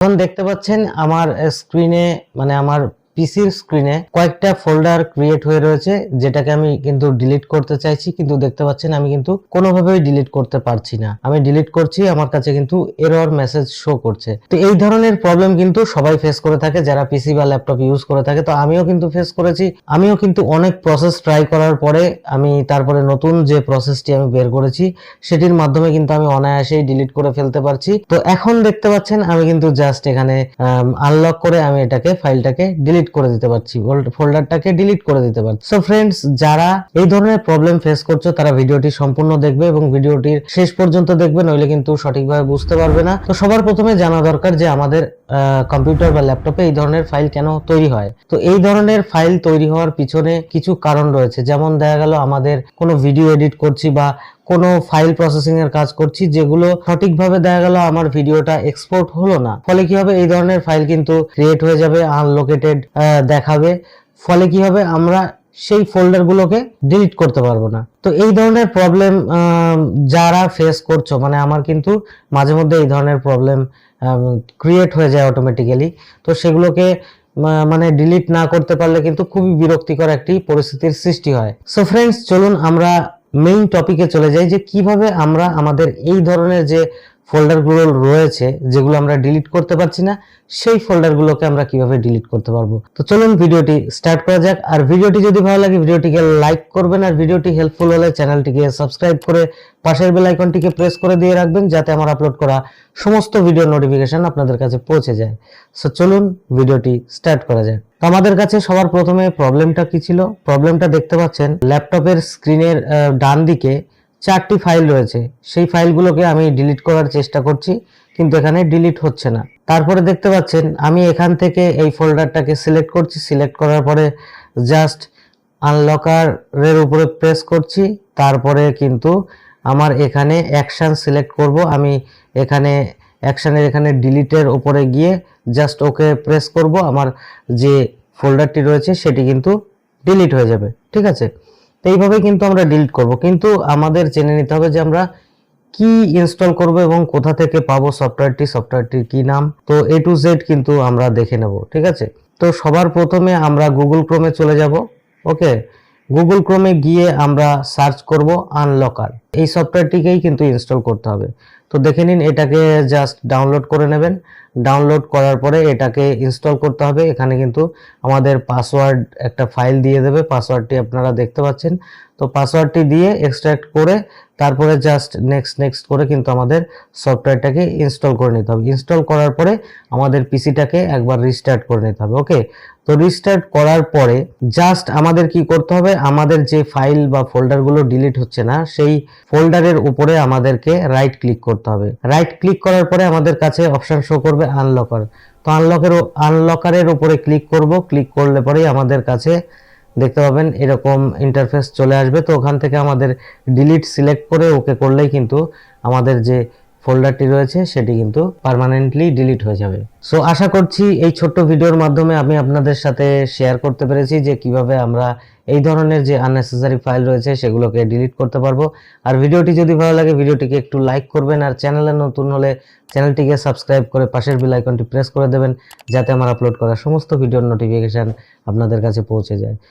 এখন দেখতে পাচ্ছেন আমার স্ক্রিনে মানে আমার পিসির স্ক্রিনে কয়েকটা ফোল্ডার ক্রিয়েট হয়ে রয়েছে, যেটাকে আমি কিন্তু ডিলিট করতে চাইছি, কিন্তু দেখতে পাচ্ছেন আমি কিন্তু কোনোভাবেই ডিলিট করতে পারছি না। আমি ডিলিট করছি, আমার কাছে কিন্তু এরর মেসেজ শো করছে। তো এই ধরনের প্রবলেম কিন্তু সবাই ফেস করে থাকে যারা পিসি বা ল্যাপটপ ইউজ করে থাকে। তো আমিও কিন্তু ফেস করেছি। আমিও কিন্তু অনেক প্রসেস ট্রাই করার পরে আমি তারপরে নতুন যে প্রসেসটি আমি বের করেছি সেটির মাধ্যমে কিন্তু আমি অনায়াসেই ডিলিট করে ফেলতে পারছি। তো এখন দেখতে পাচ্ছেন আমি কিন্তু জাস্ট এখানে আনলক করে আমি এটাকে ফাইলটাকে ডিলিট করে দিতে পারছি, ফোল্ডারটাকে ডিলিট করে দিতে পারছি। সো ফ্রেন্ডস, যারা এই ধরনের প্রবলেম ফেস করছো তারা ভিডিওটি সম্পূর্ণ দেখবে এবং ভিডিওটির শেষ পর্যন্ত দেখবে, নইলে কিন্তু সঠিকভাবে বুঝতে পারবে না। তো সবার প্রথমে জানা দরকার যে আমাদের কম্পিউটার বা ল্যাপটপে এই ধরনের ফাইল কেন তৈরি হয়। তো এই ধরনের ফাইল তৈরি হওয়ার পিছনে কিছু কারণ রয়েছে। যেমন দেখা গেল আমাদের কোনো ভিডিও এডিট করছি বা কোনো ফাইল প্রসেসিং এর কাজ করছি, যেগুলো সঠিকভাবে দেখা গেল আমার ভিডিওটা এক্সপোর্ট হলো না, ফলে কি হবে, এই ধরনের ফাইল কিন্তু ক্রিয়েট হয়ে যাবে, আনলোকেটেড দেখাবে। ফলে কি হবে, আমরা সেই ফোল্ডার গুলোকে ডিলিট করতে পারবো না। তো এই ধরনের প্রবলেম যারা ফেস করছো, মানে আমার কিন্তু মাঝে মধ্যে এই ধরনের প্রবলেম ক্রিয়েট হয়ে যায় অটোমেটিক্যালি। তো সেগুলোকে মানে ডিলিট না করতে পারলে কিন্তু খুবই বিরক্তিকর একটি পরিস্থিতির সৃষ্টি হয়। সো ফ্রেন্ডস, চলুন আমরা মেইন টপিকে চলে যাই যে কিভাবে আমরা আমাদের এই ধরনের যে ফোল্ডারগুলো রয়েছে যেগুলো আমরা ডিলিট করতে পারছি না, সেই ফোল্ডারগুলোকে আমরা কিভাবে ডিলিট করতে পারবো। তো চলুন ভিডিওটি স্টার্ট করা যাক। আর ভিডিওটি যদি ভালো লাগে ভিডিওটিকে লাইক করবেন, আর ভিডিওটি হেল্পফুল হলে চ্যানেলটিকে সাবস্ক্রাইব করে পাশের বেল আইকনটিকে প্রেস করে দিয়ে রাখবেন, যাতে আমার আপলোড করা সমস্ত ভিডিওর নোটিফিকেশন আপনাদের কাছে পৌঁছে যায়। সো চলুন ভিডিওটি স্টার্ট করা যাক। তো আমাদের কাছে সবার প্রথমে প্রবলেমটা কি ছিল, প্রবলেমটা দেখতে পাচ্ছেন ল্যাপটপের স্ক্রিনের ডান দিকে 4টি ফাইল রয়েছে। সেই ফাইলগুলোকে আমি ডিলিট করার চেষ্টা করছি, কিন্তু এখানে ডিলিট হচ্ছে না। তারপরে দেখতে পাচ্ছেন আমি এখান থেকে এই ফোল্ডারটাকে সিলেক্ট করছি, সিলেক্ট করার পরে জাস্ট আনলকারের উপরে প্রেস করছি। তারপরে কিন্তু আমার এখানে অ্যাকশন সিলেক্ট করব। আমি এখানে অ্যাকশনের এখানে ডিলিটের উপরে গিয়ে জাস্ট ওকে প্রেস করব। আমার যে ফোল্ডারটি রয়েছে সেটি কিন্তু ডিলিট হয়ে যাবে। ঠিক আছে, তো এইভাবে কিন্তু আমরা ডিলিট করব, কিন্তু আমাদের জেনে নিতে হবে যে আমরা কি ইনস্টল করব এবং কোথা থেকে পাবো সফটওয়্যারটির কি নাম। তো A to Z কিন্তু আমরা দেখে নেব। ঠিক আছে, তো সবার প্রথমে আমরা গুগল ক্রোমে চলে যাব। ওকে, গুগল ক্রোমে গিয়ে আমরা সার্চ করব আনলকার। এই সফটওয়্যারটিকেই কিন্তু ইনস্টল করতে হবে। তো দেখে নিন, এটাকে জাস্ট ডাউনলোড করে নেবেন। ডাউনলোড করার পরে এটাকে ইনস্টল করতে হবে। এখানে কিন্তু আমাদের পাসওয়ার্ড একটা ফাইল দিয়ে দেবে, পাসওয়ার্ডটি আপনারা দেখতে পাচ্ছেন। তো পাসওয়ার্ডটি দিয়ে এক্সট্রাক্ট করে তারপরে জাস্ট নেক্সট করে কিন্তু আমাদের সফটওয়্যারটাকে ইনস্টল করে নিতে হবে। ইনস্টল করার পরে আমাদের পিসিটাকে একবার রিস্টার্ট করে নিতে হবে। ওকে, তো রিস্টার্ট করার পরে জাস্ট আমাদের কি করতে হবে, আমাদের যে ফাইল বা ফোল্ডারগুলো ডিলিট হচ্ছে না সেই ফোল্ডারের উপরে আমাদেরকে রাইট ক্লিক করতে হবে। রাইট ক্লিক করার পরে আমাদের কাছে অপশন শো করবে আনলকার। তো আনলকারের উপরে ক্লিক করব। ক্লিক করলে পরেই আমাদের কাছে দেখতে পাবেন এরকম ইন্টারফেস চলে আসবে। তো ওখান থেকে আমাদের ডিলিট সিলেক্ট করে ওকে করলেই কিন্তু আমাদের যে ফোল্ডারটি রয়েছে সেটি কিন্তু পার্মানেন্টলি ডিলিট হয়ে যাবে। সো আশা করছি এই ছোট্ট ভিডিওর মাধ্যমে আমি আপনাদের সাথে শেয়ার করতে পেরেছি যে কিভাবে আমরা এই ধরনের যে আননেসেসারি ফাইল রয়েছে সেগুলোকে ডিলিট করতে পারবো। আর ভিডিওটি যদি ভালো লাগে ভিডিওটিকে একটু লাইক করবেন, আর চ্যানেলে নতুন হলে চ্যানেলটিকে সাবস্ক্রাইব করে পাশের বেল আইকনটি প্রেস করে দেবেন, যাতে আমার আপলোড করা সমস্ত ভিডিওর নোটিফিকেশন আপনাদের কাছে পৌঁছে যায়।